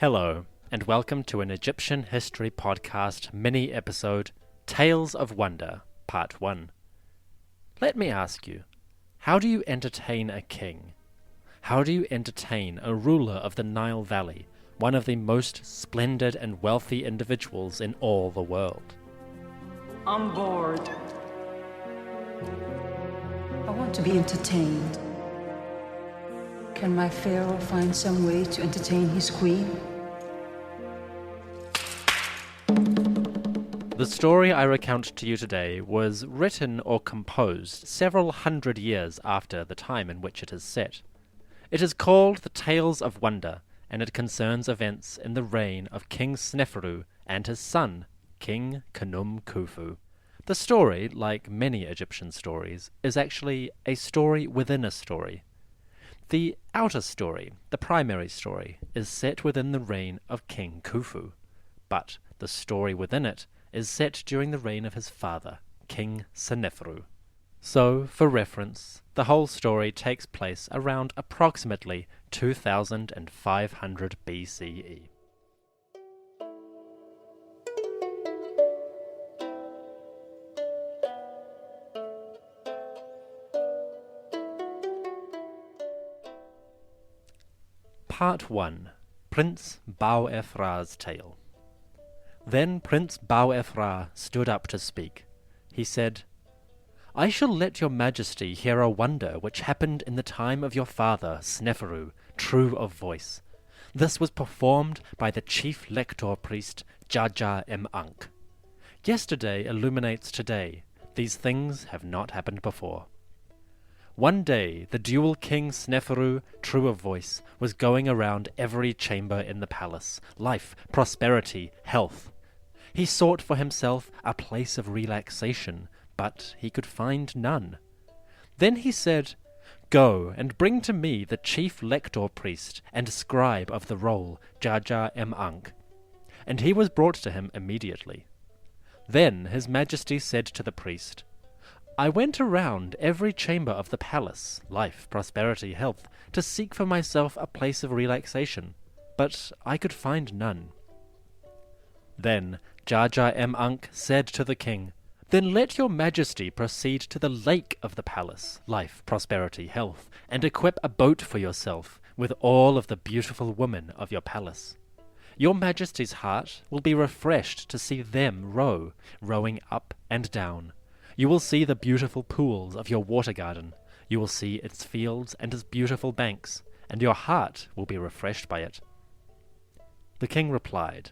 Hello, and welcome to an Egyptian History Podcast mini-episode, Tales of Wonder, Part 1. Let me ask you, how do you entertain a king? How do you entertain a ruler of the Nile Valley, one of the most splendid and wealthy individuals in all the world? On board. I want to be entertained. Can my pharaoh find some way to entertain his queen? The story I recount to you today was written or composed several hundred years after the time in which it is set. It is called the Tales of Wonder, and it concerns events in the reign of King Sneferu and his son, King Khufu. The story, like many Egyptian stories, is actually a story within a story. The outer story, the primary story, is set within the reign of King Khufu, but the story within it is set during the reign of his father, King Sneferu. So, for reference, the whole story takes place around approximately 2500 BCE. Part 1. Prince Bau-Efra's Tale. Then Prince Bau-Efra stood up to speak. He said, "I shall let your majesty hear a wonder which happened in the time of your father, Sneferu, true of voice. This was performed by the chief lector priest, Jaja-em-Ankh. Yesterday illuminates today. These things have not happened before. One day the dual king Sneferu, true of voice, was going around every chamber in the palace, life, prosperity, health. He sought for himself a place of relaxation, but he could find none. Then he said, 'Go and bring to me the chief lector priest and scribe of the roll, Jaja-em-Ankh.' And he was brought to him immediately. Then his majesty said to the priest, 'I went around every chamber of the palace, life, prosperity, health, to seek for myself a place of relaxation, but I could find none.' Then Jaja-em-Ankh said to the king, 'Then let your majesty proceed to the lake of the palace, life, prosperity, health, and equip a boat for yourself with all of the beautiful women of your palace. Your majesty's heart will be refreshed to see them rowing up and down. You will see the beautiful pools of your water garden. You will see its fields and its beautiful banks, and your heart will be refreshed by it.' The king replied,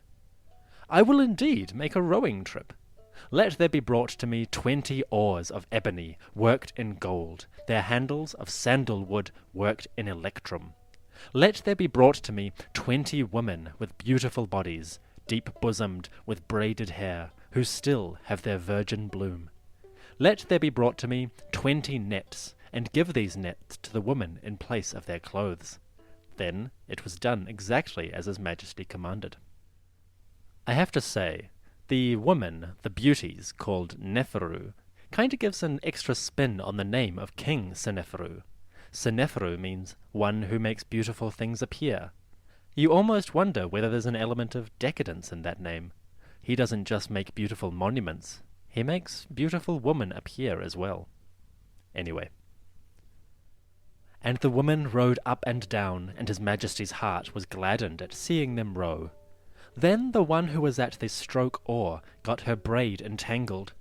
'I will indeed make a rowing trip. Let there be brought to me 20 oars of ebony worked in gold, their handles of sandalwood worked in electrum. Let there be brought to me 20 women with beautiful bodies, deep-bosomed with braided hair, who still have their virgin bloom. Let there be brought to me 20 nets, and give these nets to the women in place of their clothes.' Then it was done exactly as his majesty commanded." I have to say, the women, the beauties, called Neferu, kind of gives an extra spin on the name of King Sneferu. Sneferu means one who makes beautiful things appear. You almost wonder whether there's an element of decadence in that name. He doesn't just make beautiful monuments, he makes beautiful women appear as well. Anyway. "And the women rowed up and down, and his majesty's heart was gladdened at seeing them row. Then the one who was at the stroke oar got her braid entangled.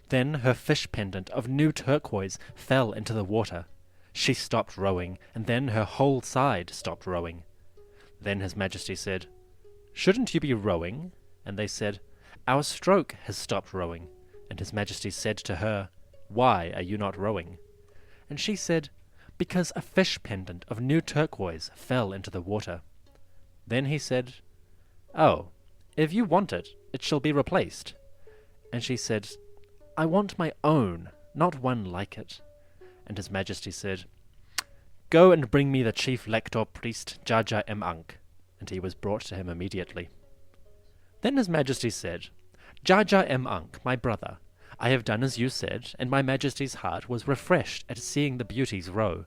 Then her fish pendant of new turquoise fell into the water. She stopped rowing, and then her whole side stopped rowing. Then his majesty said, 'Shouldn't you be rowing?' And they said, 'Our stroke has stopped rowing.' And his majesty said to her, 'Why are you not rowing?' And she said, 'Because a fish pendant of new turquoise fell into the water.' Then he said, 'Oh, if you want it, it shall be replaced.' And she said, 'I want my own, not one like it.' And his majesty said, 'Go and bring me the chief lector priest Jaja-em-Ankh.' And he was brought to him immediately. Then his majesty said, 'Jaja-em-Ankh, my brother, I have done as you said, and my majesty's heart was refreshed at seeing the beauties row.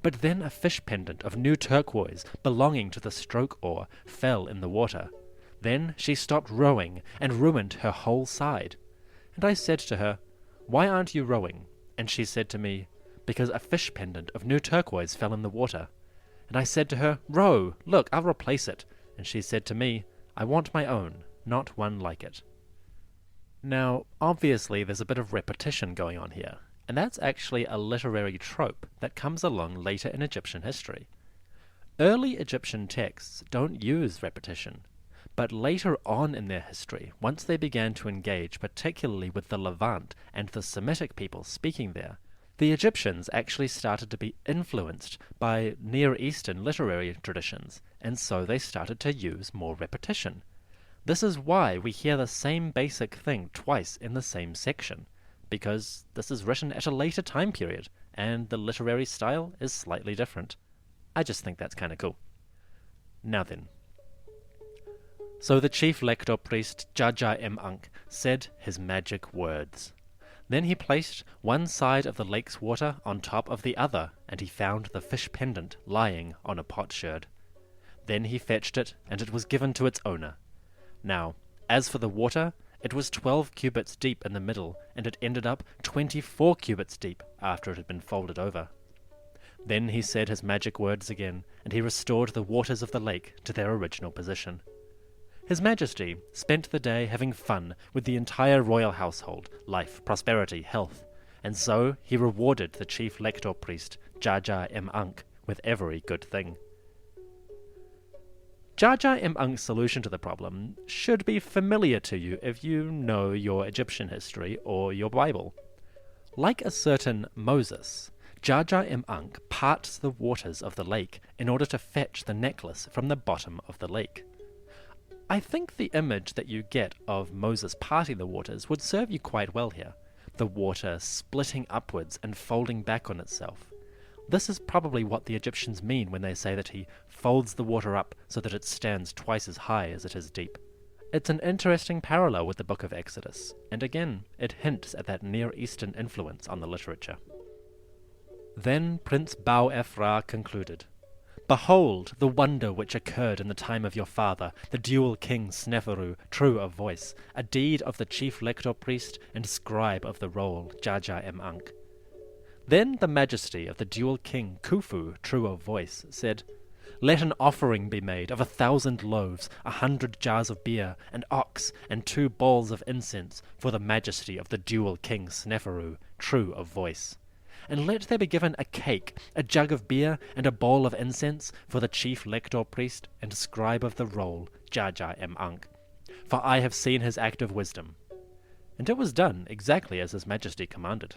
But then a fish pendant of new turquoise belonging to the stroke oar fell in the water. Then she stopped rowing and ruined her whole side. And I said to her, "Why aren't you rowing?" And she said to me, "Because a fish pendant of new turquoise fell in the water." And I said to her, "Row, look, I'll replace it." And she said to me, "I want my own, not one like it." Now, obviously there's a bit of repetition going on here, and that's actually a literary trope that comes along later in Egyptian history. Early Egyptian texts don't use repetition, but later on in their history, once they began to engage particularly with the Levant and the Semitic people speaking there, the Egyptians actually started to be influenced by Near Eastern literary traditions, and so they started to use more repetition. This is why we hear the same basic thing twice in the same section, because this is written at a later time period, and the literary style is slightly different. I just think that's kind of cool. Now then. So the chief lector priest Jaja-em-Ankh said his magic words. Then he placed one side of the lake's water on top of the other, and he found the fish pendant lying on a potsherd. Then he fetched it, and it was given to its owner. Now, as for the water, it was 12 cubits deep in the middle, and it ended up 24 cubits deep after it had been folded over. Then he said his magic words again, and he restored the waters of the lake to their original position. His Majesty spent the day having fun with the entire royal household, life, prosperity, health, and so he rewarded the chief lector priest, Jaja-em-Ankh, with every good thing. Jaja-em-Ankh's solution to the problem should be familiar to you if you know your Egyptian history or your Bible. Like a certain Moses, Jaja-em-Ankh parts the waters of the lake in order to fetch the necklace from the bottom of the lake. I think the image that you get of Moses parting the waters would serve you quite well here, the water splitting upwards and folding back on itself. This is probably what the Egyptians mean when they say that he folds the water up so that it stands twice as high as it is deep. It's an interesting parallel with the book of Exodus, and again, it hints at that Near Eastern influence on the literature. Then Prince Bau-Ephra concluded, "Behold the wonder which occurred in the time of your father, the dual king Sneferu, true of voice, a deed of the chief lector priest and scribe of the roll, Jaja-em-Ankh." Then the majesty of the dual king Khufu, true of voice, said, "Let an offering be made of 1,000 loaves, 100 jars of beer, an ox, and 2 bowls of incense for the majesty of the dual king Sneferu, true of voice. And let there be given a cake, a jug of beer, and a bowl of incense for the chief lector priest and scribe of the roll, Jaja-em-Ankh. For I have seen his act of wisdom." And it was done exactly as his majesty commanded.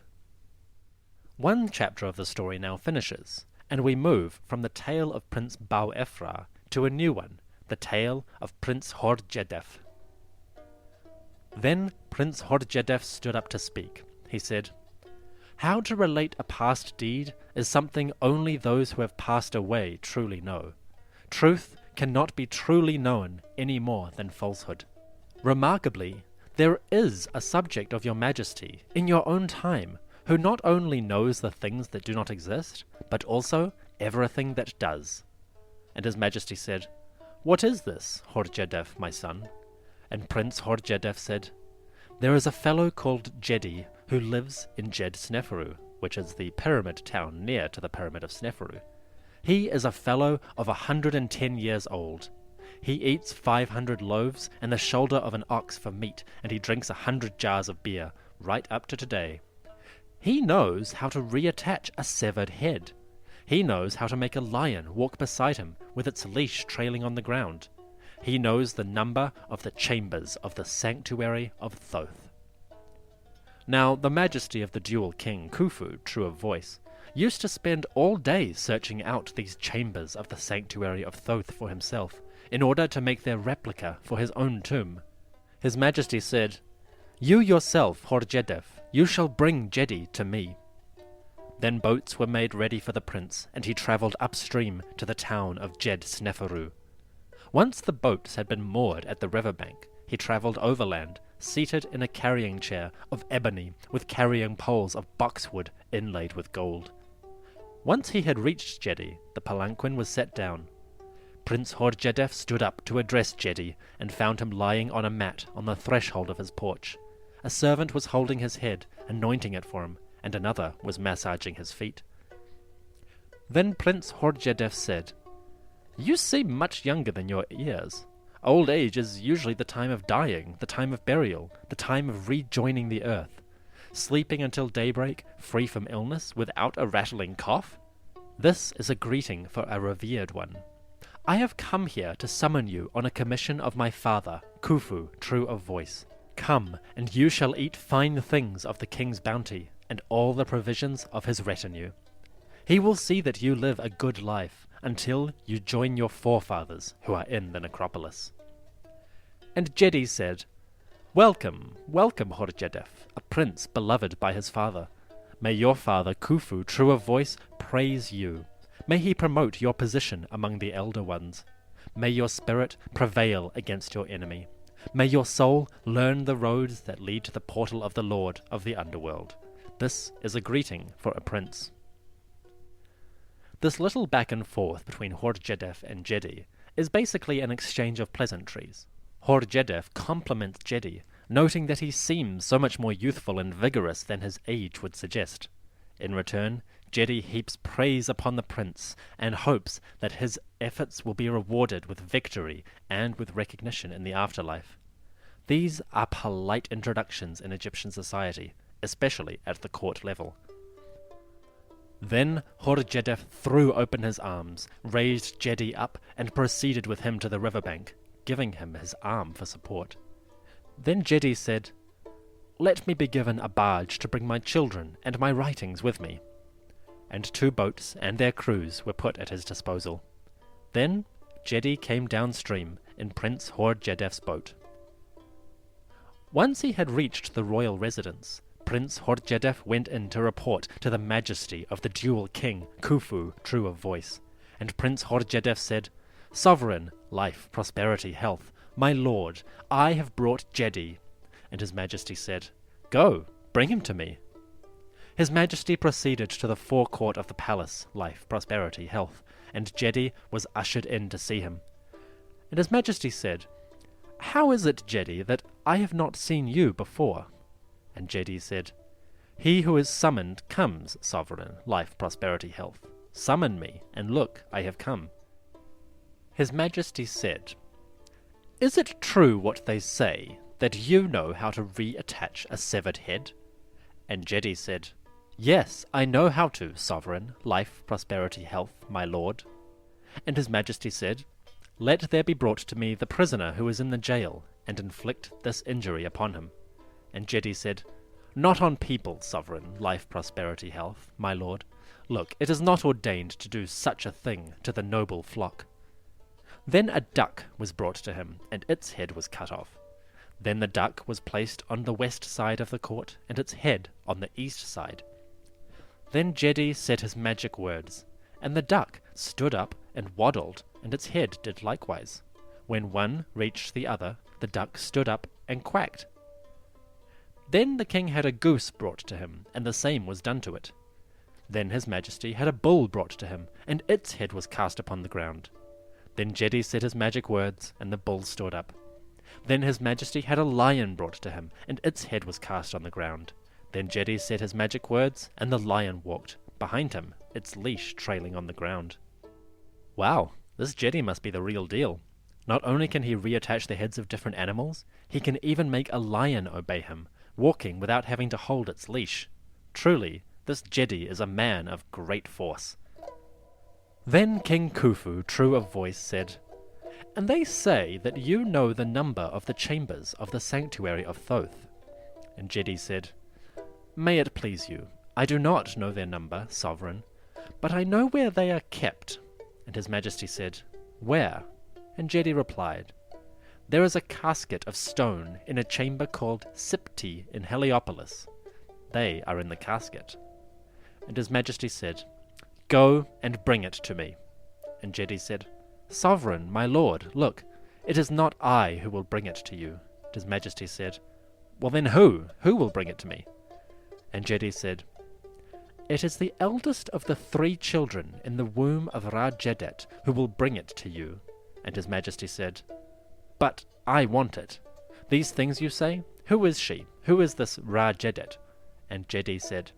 One chapter of the story now finishes, and we move from the tale of Prince Bau-Ephra to a new one, the tale of Prince Hordjedef. Then Prince Hordjedef stood up to speak. He said, "How to relate a past deed is something only those who have passed away truly know. Truth cannot be truly known any more than falsehood. Remarkably, there is a subject of your majesty in your own time who not only knows the things that do not exist, but also everything that does." And his majesty said, "What is this, Hordjedef, my son?" And Prince Hordjedef said, "There is a fellow called Jedi who lives in Jed Sneferu, which is the pyramid town near to the pyramid of Sneferu. He is a fellow of 110 years old. He eats 500 loaves and the shoulder of an ox for meat, and he drinks 100 jars of beer, right up to today. He knows how to reattach a severed head. He knows how to make a lion walk beside him with its leash trailing on the ground. He knows the number of the chambers of the sanctuary of Thoth." Now, the majesty of the dual king, Khufu, true of voice, used to spend all day searching out these chambers of the sanctuary of Thoth for himself, in order to make their replica for his own tomb. His majesty said, "You yourself, Hordjedef, you shall bring Jedi to me." Then boats were made ready for the prince, and he travelled upstream to the town of Jed Sneferu. Once the boats had been moored at the riverbank, he travelled overland, seated in a carrying chair of ebony with carrying poles of boxwood inlaid with gold. Once he had reached Jedi, the palanquin was set down. Prince Horjedef stood up to address Jedi and found him lying on a mat on the threshold of his porch. A servant was holding his head, anointing it for him, and another was massaging his feet. Then Prince Horjedef said, "You seem much younger than your years. Old age is usually the time of dying, the time of burial, the time of rejoining the earth. Sleeping until daybreak, free from illness, without a rattling cough? This is a greeting for a revered one. I have come here to summon you on a commission of my father, Khufu, true of voice. Come, and you shall eat fine things of the king's bounty, and all the provisions of his retinue. He will see that you live a good life, until you join your forefathers, who are in the necropolis." And Jedi said, "Welcome, welcome, Horjedef, a prince beloved by his father. May your father, Khufu, true of voice, praise you. May he promote your position among the elder ones. May your spirit prevail against your enemy. May your soul learn the roads that lead to the portal of the Lord of the underworld. This is a greeting for a prince." This little back and forth between Horjedef and Jedi is basically an exchange of pleasantries. Horjedef compliments Jedi, noting that he seems so much more youthful and vigorous than his age would suggest. In return, Jedi heaps praise upon the prince and hopes that his efforts will be rewarded with victory and with recognition in the afterlife. These are polite introductions in Egyptian society, especially at the court level. Then Horjedef threw open his arms, raised Jedi up, and proceeded with him to the riverbank, giving him his arm for support. Then Jedi said, "Let me be given a barge to bring my children and my writings with me." And 2 boats and their crews were put at his disposal. Then Jedi came downstream in Prince Horjedef's boat. Once he had reached the royal residence, Prince Horjedef went in to report to the majesty of the dual king, Khufu, true of voice. And Prince Horjedef said, "Sovereign, life, prosperity, health, my lord, I have brought Jedi." And his majesty said, "Go, bring him to me." His majesty proceeded to the forecourt of the palace, life, prosperity, health, and Jedi was ushered in to see him. And his majesty said, "How is it, Jedi, that I have not seen you before?" And Jedi said, "He who is summoned comes, sovereign, life, prosperity, health. Summon me, and look, I have come." His majesty said, "Is it true what they say, that you know how to reattach a severed head?" And Jedi said, "Yes, I know how to, sovereign, life, prosperity, health, my lord." And his majesty said, "Let there be brought to me the prisoner who is in the jail, and inflict this injury upon him." And Jedi said, "Not on people, sovereign, life, prosperity, health, my lord. Look, it is not ordained to do such a thing to the noble flock." Then a duck was brought to him, and its head was cut off. Then the duck was placed on the west side of the court, and its head on the east side. Then Jedi said his magic words, and the duck stood up and waddled, and its head did likewise. When one reached the other, the duck stood up and quacked. Then the king had a goose brought to him, and the same was done to it. Then his majesty had a bull brought to him, and its head was cast upon the ground. Then Jedi said his magic words, and the bull stood up. Then his majesty had a lion brought to him, and its head was cast on the ground. Then Jedi said his magic words, and the lion walked behind him, its leash trailing on the ground. Wow, this Jedi must be the real deal. Not only can he reattach the heads of different animals, he can even make a lion obey him, walking without having to hold its leash. Truly, this Jedi is a man of great force. Then King Khufu, true of voice, said, "And they say that you know the number of the chambers of the sanctuary of Thoth." And Jedi said, "May it please you, I do not know their number, sovereign, but I know where they are kept." And his majesty said, "Where?" And Jedi replied, "There is a casket of stone in a chamber called Sipti in Heliopolis. They are in the casket." And his majesty said, "Go and bring it to me." And Jedi said, "Sovereign, my lord, look, it is not I who will bring it to you." And his majesty said, "Well then who? Who will bring it to me?" And Jedi said, "It is the eldest of the 3 children in the womb of Ra-Jedet who will bring it to you." And his majesty said, "But I want it. These things you say? Who is she? Who is this Ra-Jedet?" And Jedi said,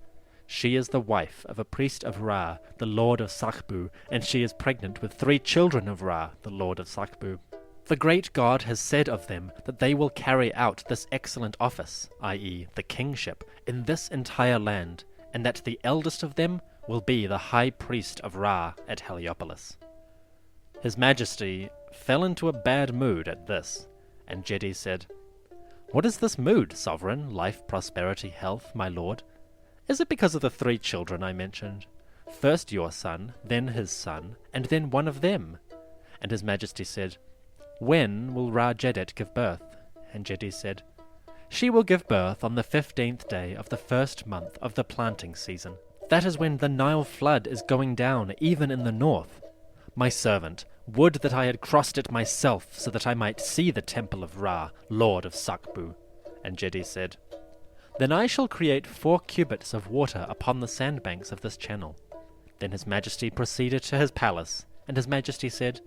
"She is the wife of a priest of Ra, the lord of Sakbu, and she is pregnant with 3 children of Ra, the lord of Sakbu. The great God has said of them that they will carry out this excellent office, i.e. the kingship, in this entire land, and that the eldest of them will be the high priest of Ra at Heliopolis." His majesty fell into a bad mood at this, and Jedi said, "What is this mood, sovereign, life, prosperity, health, my lord? Is it because of the 3 children I mentioned? First your son, then his son, and then one of them." And his majesty said, "When will Ra-Jedet give birth?" And Jedi said, "She will give birth on the 15th day of the 1st month of the planting season. That is when the Nile flood is going down even in the north. My servant, would that I had crossed it myself, so that I might see the temple of Ra, lord of Sakbu." And Jedi said, "Then I shall create 4 cubits of water upon the sandbanks of this channel." Then his majesty proceeded to his palace, and his majesty said,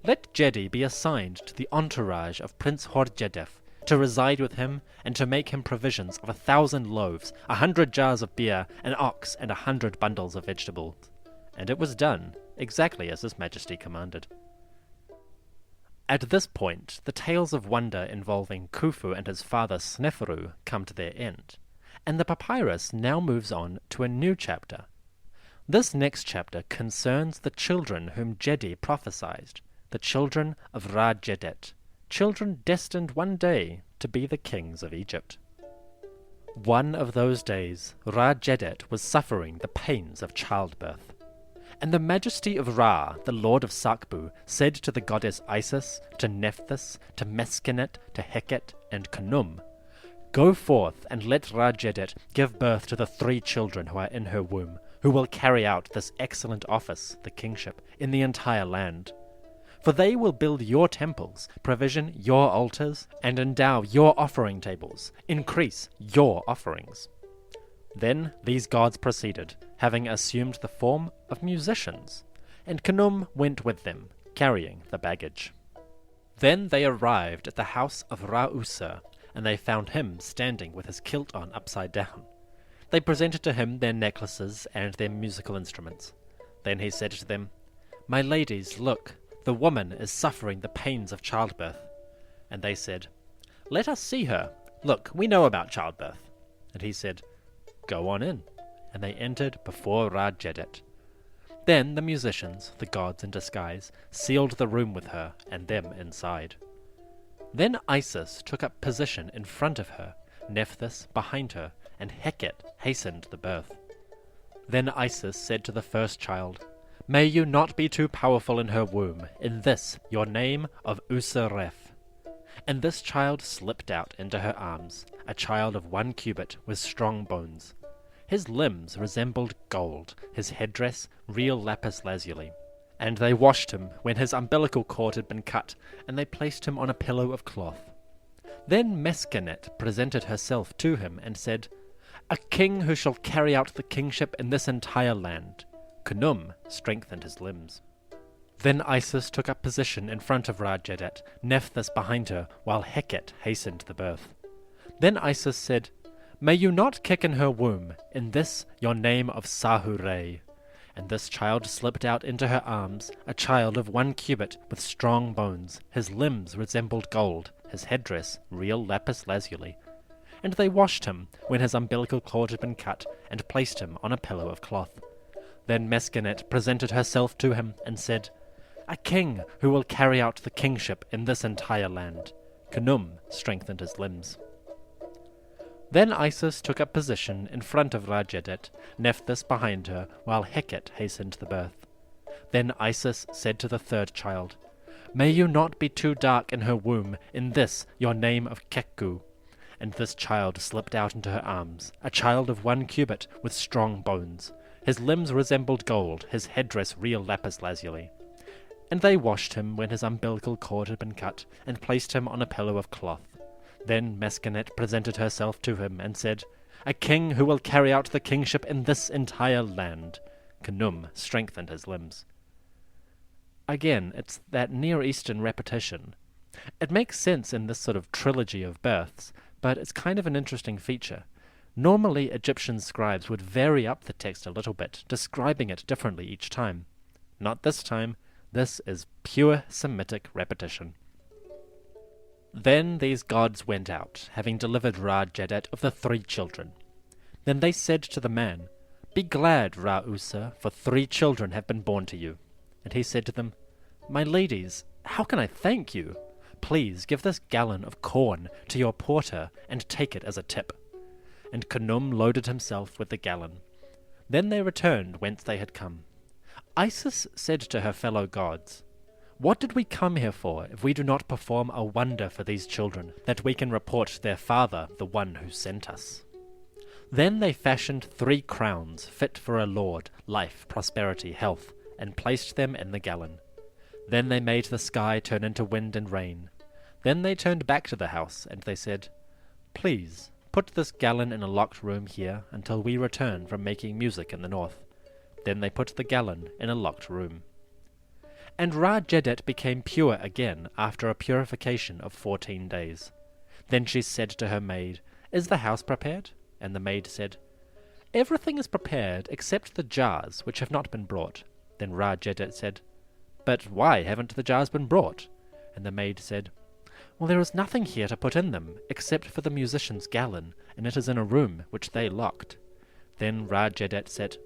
"Let Jedi be assigned to the entourage of Prince Hor-Jedef, to reside with him, and to make him provisions of 1,000 loaves, 100 jars of beer, an ox, and 100 bundles of vegetables." And it was done, exactly as his majesty commanded. At this point, the tales of wonder involving Khufu and his father Sneferu come to their end, and the papyrus now moves on to a new chapter. This next chapter concerns the children whom Jedi prophesied, the children of Ra-Jedet, children destined one day to be the kings of Egypt. One of those days, Ra-Jedet was suffering the pains of childbirth. And the majesty of Ra, the lord of Sakbu, said to the goddess Isis, to Nephthys, to Meskenet, to Heket, and Khnum, "Go forth and let Ra-Jedet give birth to the 3 children who are in her womb, who will carry out this excellent office, the kingship, in the entire land. For they will build your temples, provision your altars, and endow your offering tables, increase your offerings." Then these gods proceeded, having assumed the form of musicians, and Khnum went with them, carrying the baggage. Then they arrived at the house of Ra-User, and they found him standing with his kilt on upside down. They presented to him their necklaces and their musical instruments. Then he said to them, "My ladies, look, the woman is suffering the pains of childbirth." And they said, "Let us see her. Look, we know about childbirth." And he said, "Go on in." And they entered before Ra-Jedet. Then the musicians, the gods in disguise, sealed the room with her and them inside. Then Isis took up position in front of her, Nephthys behind her, and Heket hastened the birth. Then Isis said to the first child, "May you not be too powerful in her womb, in this your name of Useref." And this child slipped out into her arms, a child of 1 cubit with strong bones. His limbs resembled gold, his headdress real lapis lazuli. And they washed him when his umbilical cord had been cut, and they placed him on a pillow of cloth. Then Meskenet presented herself to him and said, "A king who shall carry out the kingship in this entire land." Khnum strengthened his limbs. Then Isis took up position in front of Ra-Jedet, Nephthys behind her, while Heket hastened the birth. Then Isis said, "May you not kick in her womb, in this your name of Sahu-Re." And this child slipped out into her arms, a child of 1 cubit with strong bones. His limbs resembled gold, his headdress real lapis lazuli. And they washed him when his umbilical cord had been cut, and placed him on a pillow of cloth. Then Meskenet presented herself to him and said, "A king who will carry out the kingship in this entire land." Khnum strengthened his limbs. Then Isis took up position in front of Ra-Jedet, Nephthys behind her, while Heket hastened the birth. Then Isis said to the third child, "May you not be too dark in her womb, in this your name of Kekku." And this child slipped out into her arms, a child of 1 cubit with strong bones. His limbs resembled gold, his headdress real lapis lazuli. And they washed him when his umbilical cord had been cut, and placed him on a pillow of cloth. Then Meskenet presented herself to him and said, a king who will carry out the kingship in this entire land." Khnum strengthened his limbs. Again, it's that Near Eastern repetition. It makes sense in this sort of trilogy of births, but it's kind of an interesting feature. Normally, Egyptian scribes would vary up the text a little bit, describing it differently each time. Not this time. This is pure Semitic repetition. Then these gods went out, having delivered Ra-Jadet of the 3 children. Then they said to the man, "Be glad, Ra-Usa, for 3 children have been born to you." And he said to them, "My ladies, how can I thank you? Please give this gallon of corn to your porter and take it as a tip." And Khnum loaded himself with the gallon. Then they returned whence they had come. Isis said to her fellow gods, "What did we come here for if we do not perform a wonder for these children, that we can report their father, the one who sent us?" Then they fashioned 3 crowns fit for a lord, life, prosperity, health, and placed them in the gallon. Then they made the sky turn into wind and rain. Then they turned back to the house, and they said, "Please, put this gallon in a locked room here until we return from making music in the north." Then they put the gallon in a locked room. And Ra-Jadet became pure again after a purification of 14 days. Then she said to her maid, "Is the house prepared?" And the maid said, "Everything is prepared except the jars, which have not been brought." Then Ra-Jadet said, "But why haven't the jars been brought?" And the maid said, "Well, there is nothing here to put in them, except for the musician's gallon, and it is in a room which they locked." Then Ra-Jadet said,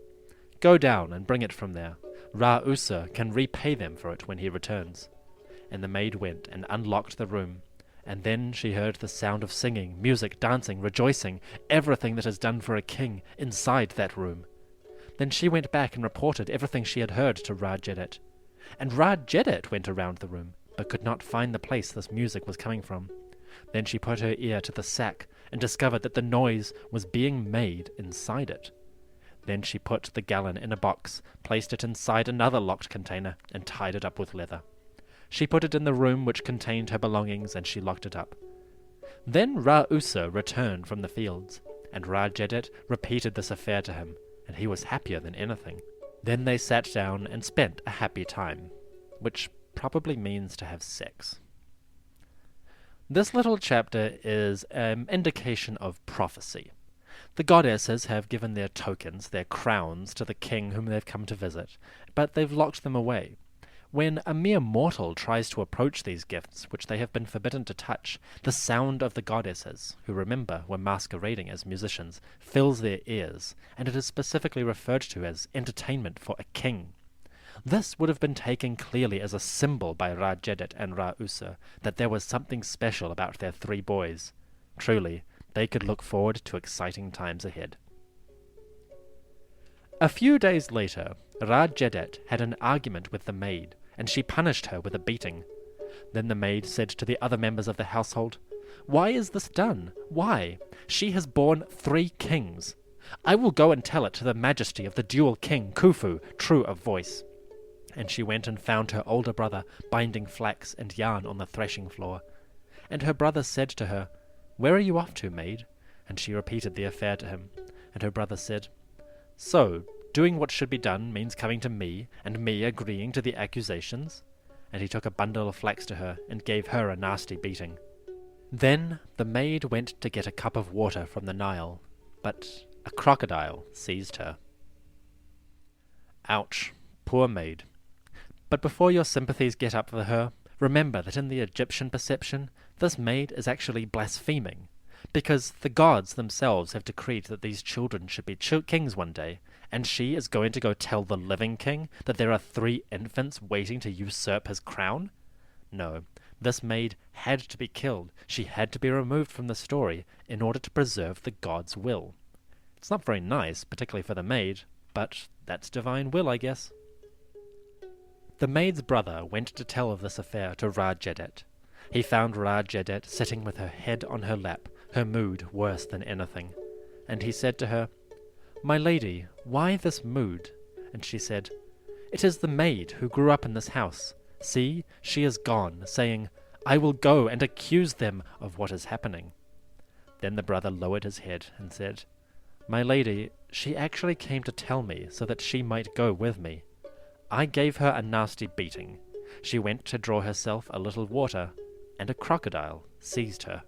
"Go down and bring it from there. Ra-Usa can repay them for it when he returns." And the maid went and unlocked the room, and then she heard the sound of singing, music, dancing, rejoicing, everything that is done for a king, inside that room. Then she went back and reported everything she had heard to Ra-Jadet. And Ra-Jadet went around the room, but could not find the place this music was coming from. Then she put her ear to the sack, and discovered that the noise was being made inside it. Then she put the gallon in a box, placed it inside another locked container, and tied it up with leather. She put it in the room which contained her belongings, and she locked it up. Then Ra-Usa returned from the fields, and Ra-Jadet repeated this affair to him, and he was happier than anything. Then they sat down and spent a happy time, which probably means to have sex. This little chapter is an indication of prophecy. The goddesses have given their tokens, their crowns, to the king whom they've come to visit, but they've locked them away. When a mere mortal tries to approach these gifts, which they have been forbidden to touch, the sound of the goddesses, who remember were masquerading as musicians, fills their ears, and it is specifically referred to as entertainment for a king. This would have been taken clearly as a symbol by Ra-Jadet and Ra-Usa, that there was something special about their 3 boys. Truly, they could look forward to exciting times ahead. A few days later, Ra-Jadet had an argument with the maid, and she punished her with a beating. Then the maid said to the other members of the household, "Why is this done? Why? She has borne 3 kings. I will go and tell it to the majesty of the dual king, Khufu, true of voice." And she went and found her older brother binding flax and yarn on the threshing floor. And her brother said to her, "Where are you off to, maid?" And she repeated the affair to him. And her brother said, "So, doing what should be done means coming to me, and me agreeing to the accusations?" And he took a bundle of flax to her, and gave her a nasty beating. Then the maid went to get a cup of water from the Nile, but a crocodile seized her. Ouch, poor maid. But before your sympathies get up for her, remember that in the Egyptian perception, this maid is actually blaspheming, because the gods themselves have decreed that these children should be kings one day, and she is going to go tell the living king that there are 3 infants waiting to usurp his crown? No, this maid had to be killed. She had to be removed from the story in order to preserve the god's will. It's not very nice, particularly for the maid, but that's divine will, I guess. The maid's brother went to tell of this affair to Ra-Jadet. He found Ra-Jadet sitting with her head on her lap, her mood worse than anything. And he said to her, "My lady, why this mood?" And she said, "It is the maid who grew up in this house. See, she is gone, saying, 'I will go and accuse them of what is happening.'" Then the brother lowered his head and said, My lady, she actually came to tell me so that she might go with me. I gave her a nasty beating. She went to draw herself a little water, and a crocodile seized her.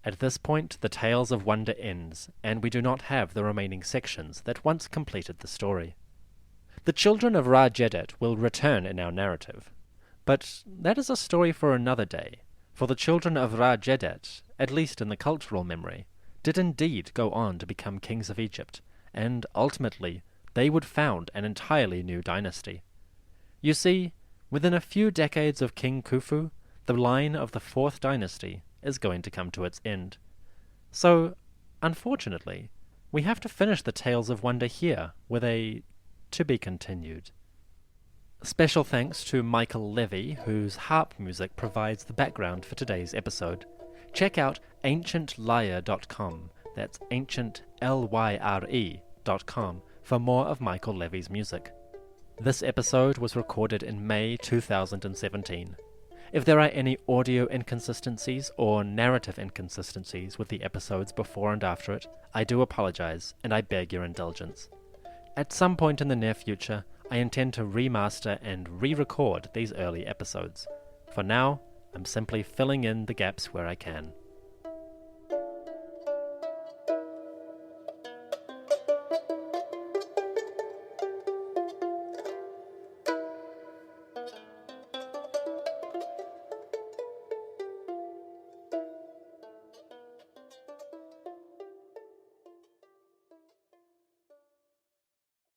At this point, the Tales of Wonder ends, and we do not have the remaining sections that once completed the story. The children of Ra-Jedet will return in our narrative, but that is a story for another day, for the children of Ra-Jedet, at least in the cultural memory, did indeed go on to become kings of Egypt, and ultimately they would found an entirely new dynasty. You see, within a few decades of King Khufu, the line of the fourth dynasty is going to come to its end. So, unfortunately, we have to finish the Tales of Wonder here with a to be continued. Special thanks to Michael Levy, whose harp music provides the background for today's episode. Check out ancientlyre.com, that's ancientlyre.com, for more of Michael Levy's music. This episode was recorded in May 2017. If there are any audio inconsistencies or narrative inconsistencies with the episodes before and after it, I do apologize, and I beg your indulgence. At some point in the near future, I intend to remaster and re-record these early episodes. For now, I'm simply filling in the gaps where I can.